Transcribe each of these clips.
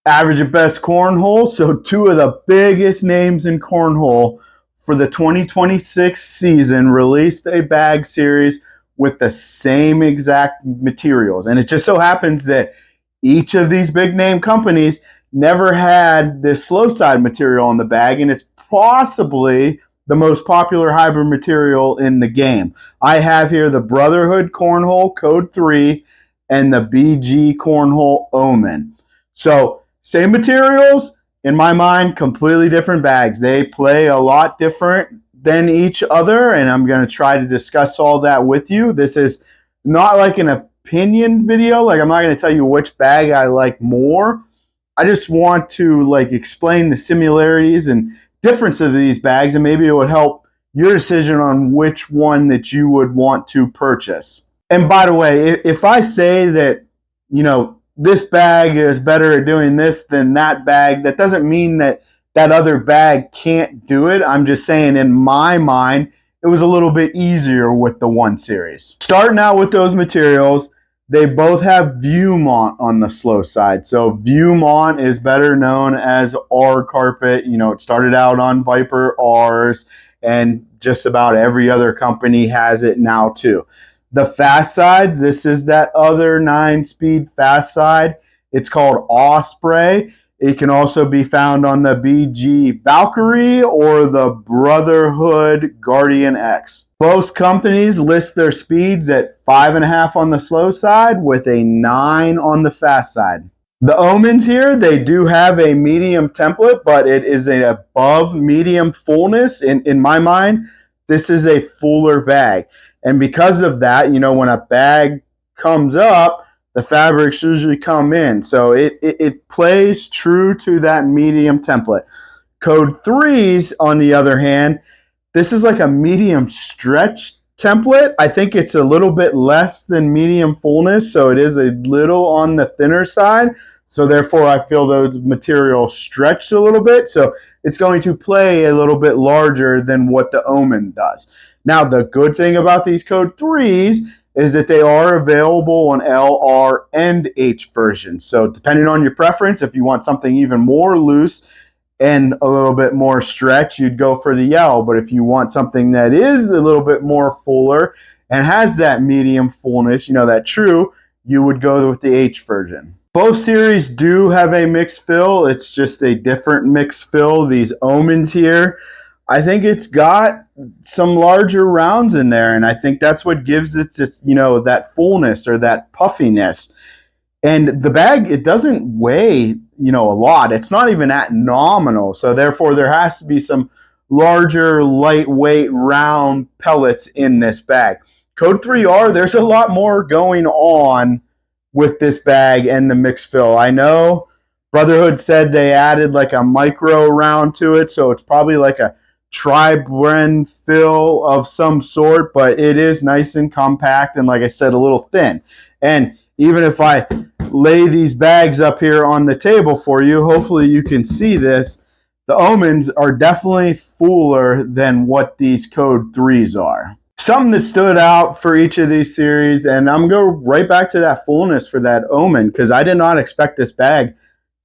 Average at Best Cornhole. So two of the biggest names in cornhole for the 2026 season released a bag series with the same exact materials. And it just so happens that each of these big name companies never had this slow side material on the bag, and it's possibly the most popular hybrid material in the game. I have here the Brotherhood Cornhole Code 3 and the BG Cornhole Omen. So same materials, in my mind, completely different bags. They play a lot different than each other, and I'm going to try to discuss all that with you. This is not like an opinion video. Like, I'm not going to tell you which bag I like more. I just want to like explain the similarities and difference of these bags, and maybe it would help your decision on which one that you would want to purchase. And by the way, if I say that, this bag is better at doing this than that bag, that doesn't mean that that other bag can't do it. I'm just saying, in my mind, it was a little bit easier with the 1 series. Starting out with those materials, they both have Viewmont on the slow side. So Viewmont is better known as R carpet. It started out on Viper R's, and just about every other company has it now too. The fast sides, this is that other 9-speed fast side. It's called Osprey. It can also be found on the BG Valkyrie or the Brotherhood Guardian X. Both companies list their speeds at 5.5 on the slow side with a 9 on the fast side. The Omens here, they do have a medium template, but it is an above medium fullness. In my mind, this is a fuller bag. And because of that, when a bag comes up, the fabrics usually come in. So it plays true to that medium template. Code 3s, on the other hand, this is like a medium stretch template. I think it's a little bit less than medium fullness, so it is a little on the thinner side. So therefore, I feel the material stretched a little bit. So it's going to play a little bit larger than what the Omen does. Now, the good thing about these Code 3s is that they are available on L, R, and H versions. So depending on your preference, if you want something even more loose and a little bit more stretch, you'd go for the L. But if you want something that is a little bit more fuller and has that medium fullness, that true, you would go with the H version. Both series do have a mixed fill. It's just a different mixed fill. These Omens here, I think it's got some larger rounds in there, and I think that's what gives it its, that fullness or that puffiness. And the bag, it doesn't weigh, a lot. It's not even at nominal, so therefore there has to be some larger, lightweight, round pellets in this bag. Code 3R, there's a lot more going on with this bag and the mixed fill. I know Brotherhood said they added like a micro round to it, so it's probably like a tri-blend fill of some sort, but it is nice and compact and, like I said, a little thin. And even if I lay these bags up here on the table for you, hopefully you can see this, the Omens are definitely fuller than what these Code 3s are. Something that stood out for each of these series, and I'm going to go right back to that fullness for that Omen, because I did not expect this bag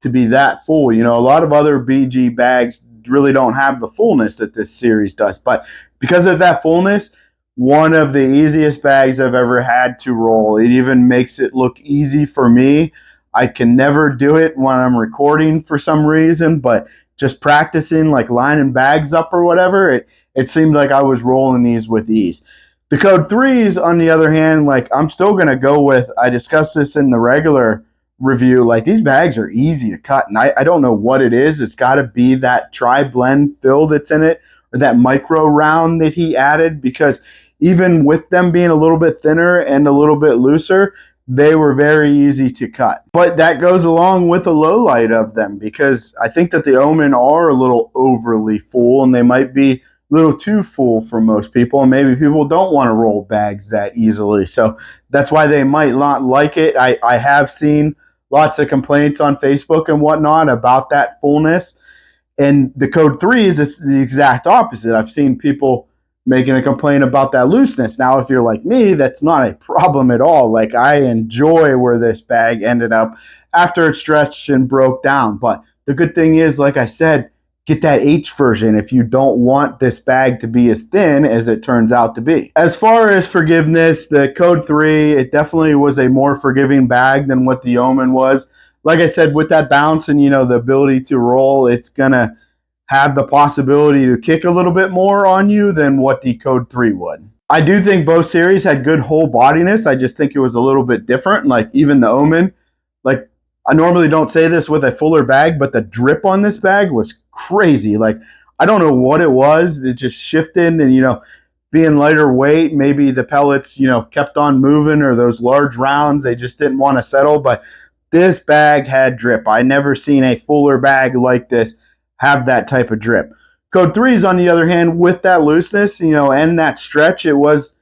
to be that full. A lot of other BG bags really don't have the fullness that this series does. But because of that fullness, one of the easiest bags I've ever had to roll. It even makes it look easy for me. I can never do it when I'm recording for some reason, but just practicing, like lining bags up or whatever, it seemed like I was rolling these with ease. The Code 3s, on the other hand, like I'm still going to go with, I discussed this in the regular review, like these bags are easy to cut, and I don't know what it is. It's got to be that tri-blend fill that's in it, or that micro round that he added, because even with them being a little bit thinner and a little bit looser, they were very easy to cut. But that goes along with the low light of them, because I think that the Omen are a little overly full, and they might be a little too full for most people, and maybe people don't want to roll bags that easily. So that's why they might not like it. I have seen lots of complaints on Facebook and whatnot about that fullness. And the Code 3s, it's the exact opposite. I've seen people, making a complaint about that looseness. Now, if you're like me, that's not a problem at all. Like, I enjoy where this bag ended up after it stretched and broke down. But the good thing is, like I said, get that H version if you don't want this bag to be as thin as it turns out to be. As far as forgiveness, the Code 3, it definitely was a more forgiving bag than what the Omen was. Like I said, with that bounce and, the ability to roll, it's going to have the possibility to kick a little bit more on you than what the Code 3 would. I do think both series had good whole bodiness. I just think it was a little bit different. Like, even the Omen, like, I normally don't say this with a fuller bag, but the drip on this bag was crazy. Like, I don't know what it was. It just shifted, and, being lighter weight, maybe the pellets, kept on moving, or those large rounds, they just didn't want to settle. But this bag had drip. I never seen a fuller bag like this have that type of drip. Code 3s, on the other hand, with that looseness, and that stretch, it was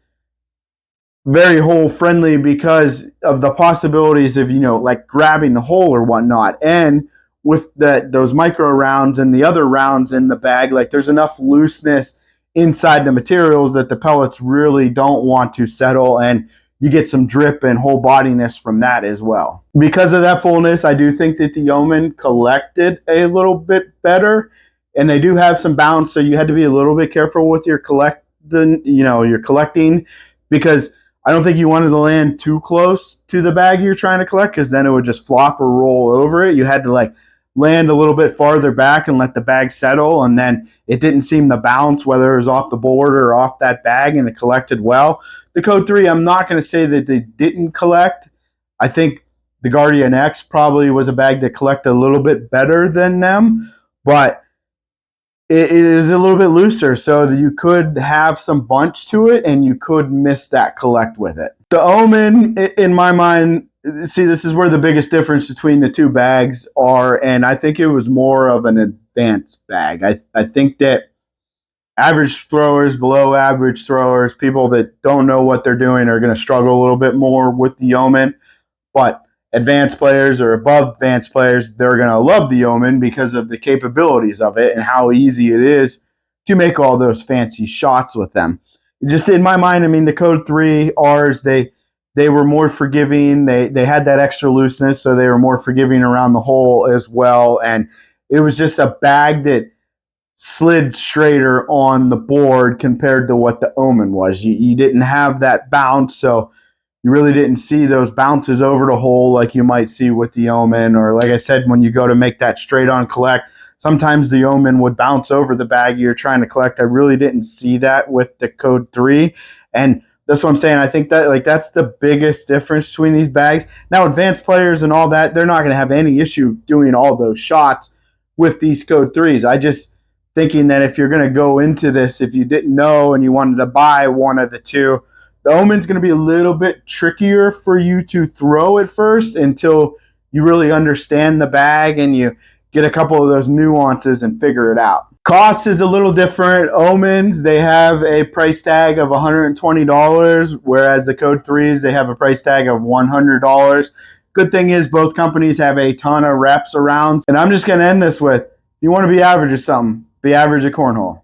very hole friendly because of the possibilities of, like grabbing the hole or whatnot. And with those micro rounds and the other rounds in the bag, like, there's enough looseness inside the materials that the pellets really don't want to settle, and you get some drip and whole bodiness from that as well. Because of that fullness, I do think that the Omen collected a little bit better, and they do have some bounce, so you had to be a little bit careful with your collecting, because I don't think you wanted to land too close to the bag you're trying to collect, because then it would just flop or roll over it. You had to land a little bit farther back and let the bag settle, and then it didn't seem to bounce, whether it was off the board or off that bag, and it collected well. The Code 3, I'm not going to say that they didn't collect. I think the Guardian X probably was a bag that collected a little bit better than them, but it is a little bit looser, so that you could have some bunch to it, and you could miss that collect with it. The Omen, in my mind, see, this is where the biggest difference between the two bags are, and I think it was more of an advanced bag. I think that average throwers, below average throwers, people that don't know what they're doing are going to struggle a little bit more with the Omen, but advanced players or above advanced players, they're going to love the Omen because of the capabilities of it and how easy it is to make all those fancy shots with them. Just in my mind, I mean, the Code 3 Rs, they were more forgiving. They had that extra looseness, so they were more forgiving around the hole as well. And it was just a bag that slid straighter on the board compared to what the Omen was. You didn't have that bounce, so you really didn't see those bounces over the hole like you might see with the Omen. Or, like I said, when you go to make that straight-on collect, sometimes the Omen would bounce over the bag you're trying to collect. I really didn't see that with the Code 3. And that's what I'm saying. I think that that's the biggest difference between these bags. Now, advanced players and all that, they're not going to have any issue doing all those shots with these Code 3s. I just thinking that if you're going to go into this, if you didn't know and you wanted to buy one of the two, the Omen's going to be a little bit trickier for you to throw at first until you really understand the bag and you get a couple of those nuances and figure it out. Cost is a little different. Omens, they have a price tag of $120, whereas the Code 3s, they have a price tag of $100. Good thing is both companies have a ton of reps around. And I'm just going to end this with, if you want to be average at something, be average at cornhole.